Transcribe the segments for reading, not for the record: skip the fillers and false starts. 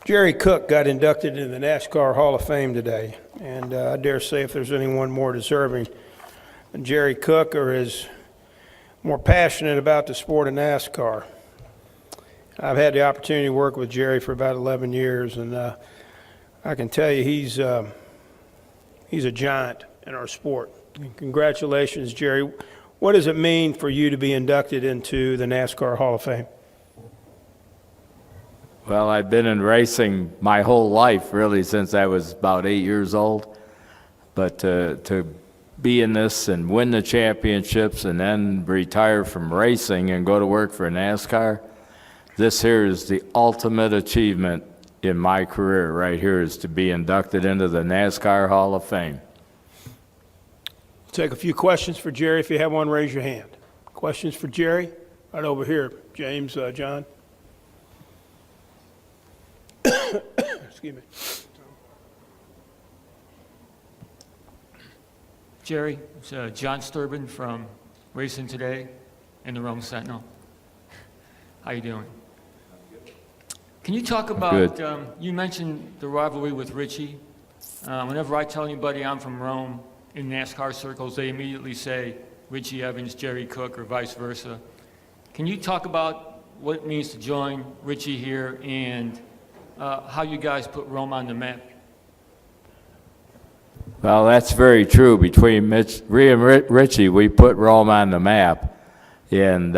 Jerry Cook got inducted into the NASCAR Hall of Fame today, and I dare say if there's anyone more deserving than Jerry Cook or is more passionate about the sport of NASCAR. I've had the opportunity to work with Jerry for about 11 years, and I can tell you he's a giant in our sport. And congratulations, Jerry. What does it mean for you to be inducted into the NASCAR Hall of Fame? Well, I've been in racing my whole life, really, since I was about 8 years old. But to be in this and win the championships and then retire from racing and go to work for NASCAR, this here is the ultimate achievement in my career right here, is to be inducted into the NASCAR Hall of Fame. Take a few questions for Jerry. If you have one, raise your hand. Questions for Jerry? Right over here, James, John. Excuse me. Jerry, it's John Sturban from Racing Today and the Rome Sentinel. How you doing? Can you talk about, you mentioned the rivalry with Richie. Whenever I tell anybody I'm from Rome in NASCAR circles, they immediately say Richie Evans, Jerry Cook, or vice versa. Can you talk about what it means to join Richie here and how you guys put Rome on the map? Well, that's very true. Between me and Richie, we put Rome on the map. And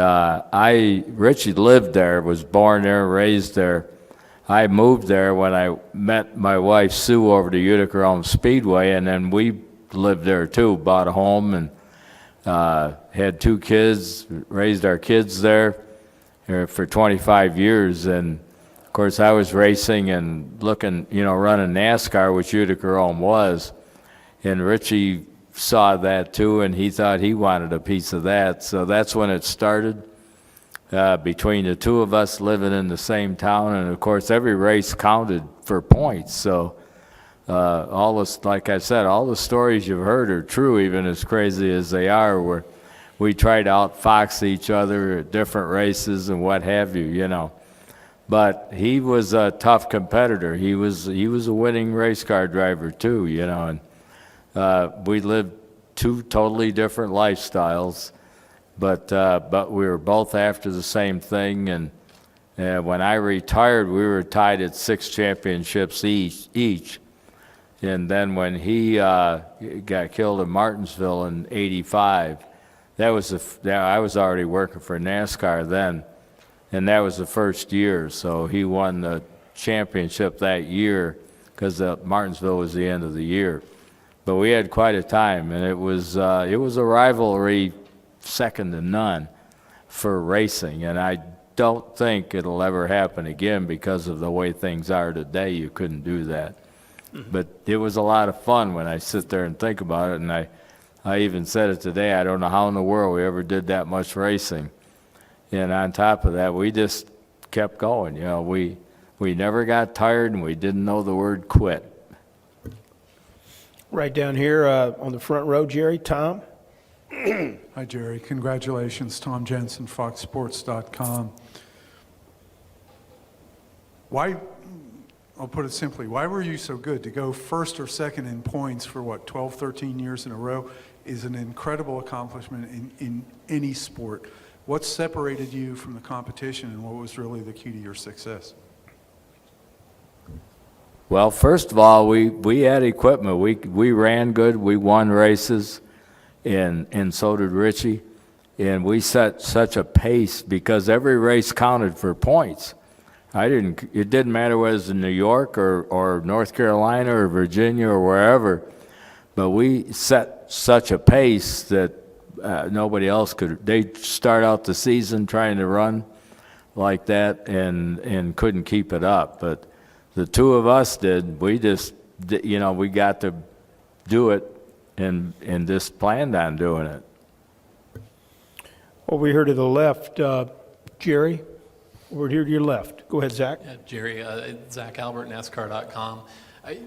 Richie lived there, was born there, raised there. I moved there when I met my wife, Sue, over to Utica Rome Speedway, and then we lived there too, bought a home and had 2 kids, raised our kids there for 25 years. And of course, I was racing and looking, running NASCAR, which Utica Rome was. And Richie saw that too, and he thought he wanted a piece of that. So that's when it started, between the two of us living in the same town. And of course, every race counted for points. So like I said, all the stories you've heard are true, even as crazy as they are, where we try to outfox each other at different races and what have you, But he was a tough competitor. He was a winning race car driver too, and we lived 2 totally different lifestyles, but we were both after the same thing. And when I retired, we were tied at 6 championships each. And then when he got killed in Martinsville in '85, I was already working for NASCAR then, and that was the first year. So he won the championship that year because Martinsville was the end of the year. But we had quite a time, and it was a rivalry second to none for racing. And I don't think it'll ever happen again because of the way things are today. You couldn't do that. Mm-hmm. But it was a lot of fun when I sit there and think about it. And I even said it today. I don't know how in the world we ever did that much racing. And on top of that, we just kept going. We never got tired, and we didn't know the word quit. Right down here on the front row, Jerry, Tom. Hi, Jerry. Congratulations, Tom Jensen, FoxSports.com. I'll put it simply, why were you so good? To go first or second in points for 12, 13 years in a row is an incredible accomplishment in any sport. What separated you from the competition, and what was really the key to your success? Well, first of all, we had equipment. We ran good. We won races, and so did Richie. And we set such a pace because every race counted for points. It didn't matter whether it was in New York or North Carolina or Virginia or wherever, but we set such a pace that nobody else could. They start out the season trying to run like that and couldn't keep it up. But the 2 of us did. We just, we got to do it and just planned on doing it. Over here to the left, Jerry. Over here to your left. Go ahead, Zach. Yeah, Jerry, Zach Albert, NASCAR.com.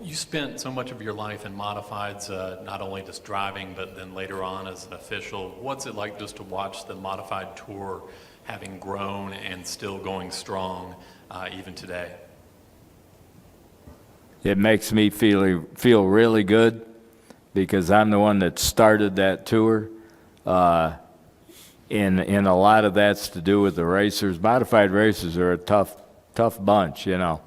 You spent so much of your life in modifieds, not only just driving, but then later on as an official. What's it like just to watch the modified tour having grown and still going strong even today? it makes me feel really good because I'm the one that started that tour. And a lot of that's to do with the racers. Modified racers are a tough bunch, you know.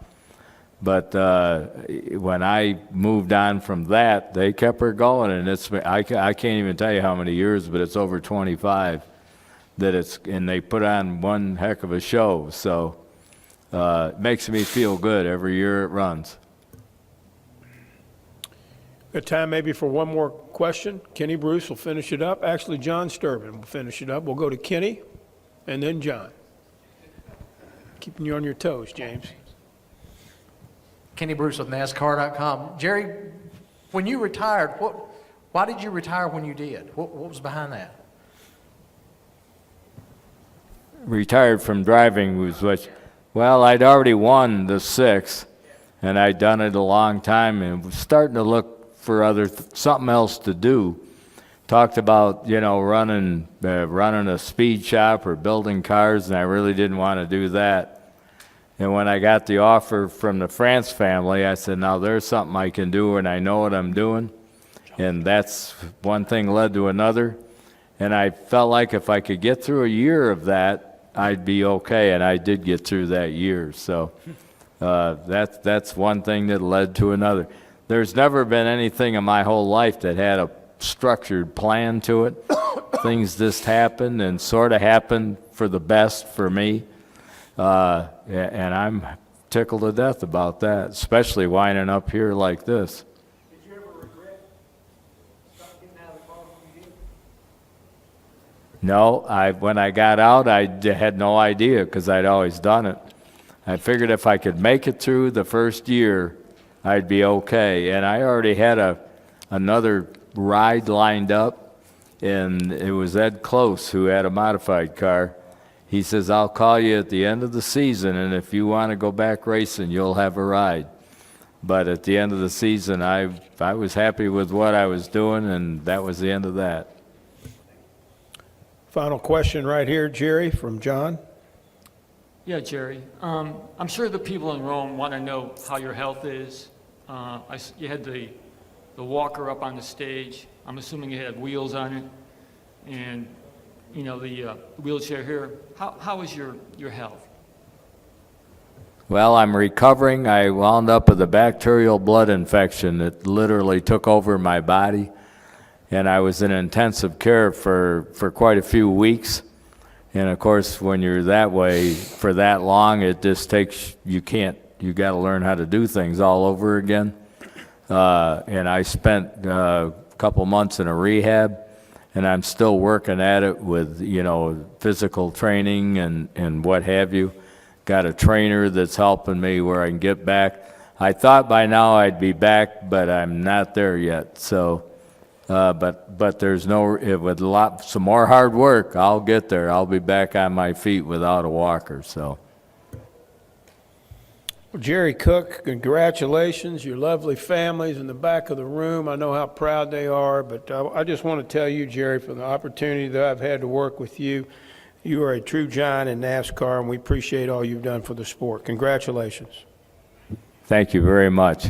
But when I moved on from that, they kept her going, and I can't even tell you how many years, but it's over 25 and they put on one heck of a show. So it makes me feel good every year it runs. Got time maybe for one more question. Kenny Bruce will finish it up. Actually, John Sturban will finish it up. We'll go to Kenny and then John. Keeping you on your toes, James. Kenny Bruce with NASCAR.com. Jerry, when you retired, why did you retire when you did? What was behind that? Retired from driving well, I'd already won the 6, and I'd done it a long time, and was starting to look for something else to do. Talked about, you know, running a speed shop or building cars, and I really didn't want to do that. And when I got the offer from the France family, I said, now there's something I can do, and I know what I'm doing. And that's one thing led to another. And I felt like if I could get through a year of that, I'd be okay, and I did get through that year. So that's one thing that led to another. There's never been anything in my whole life that had a structured plan to it. Things just happened and sort of happened for the best for me. And I'm tickled to death about that, especially winding up here like this. Did you ever regret getting out of the car when you did? No, when I got out, I had no idea because I'd always done it. I figured if I could make it through the first year, I'd be okay. And I already had another ride lined up, and it was Ed Close who had a modified car. He says, I'll call you at the end of the season, and if you want to go back racing, you'll have a ride. But at the end of the season, I was happy with what I was doing, and that was the end of that. Final question right here, Jerry, from John. Yeah, Jerry. I'm sure the people in Rome want to know how your health is. You had the walker up on the stage. I'm assuming you had wheels on it, and you know the wheelchair here. How is your health? Well, I'm recovering. I wound up with a bacterial blood infection that literally took over my body, and I was in intensive care for quite a few weeks. And of course, when you're that way for that long, it just takes, you got to learn how to do things all over again. And I spent a couple months in a rehab, and I'm still working at it with, you know, physical training and what have you. Got a trainer that's helping me where I can get back. I thought by now I'd be back, but I'm not there yet. So, but there's some more hard work, I'll get there. I'll be back on my feet without a walker. So. Well, Jerry Cook, congratulations. Your lovely family's in the back of the room. I know how proud they are, but I just want to tell you, Jerry, for the opportunity that I've had to work with you, you are a true giant in NASCAR, and we appreciate all you've done for the sport. Congratulations. Thank you very much.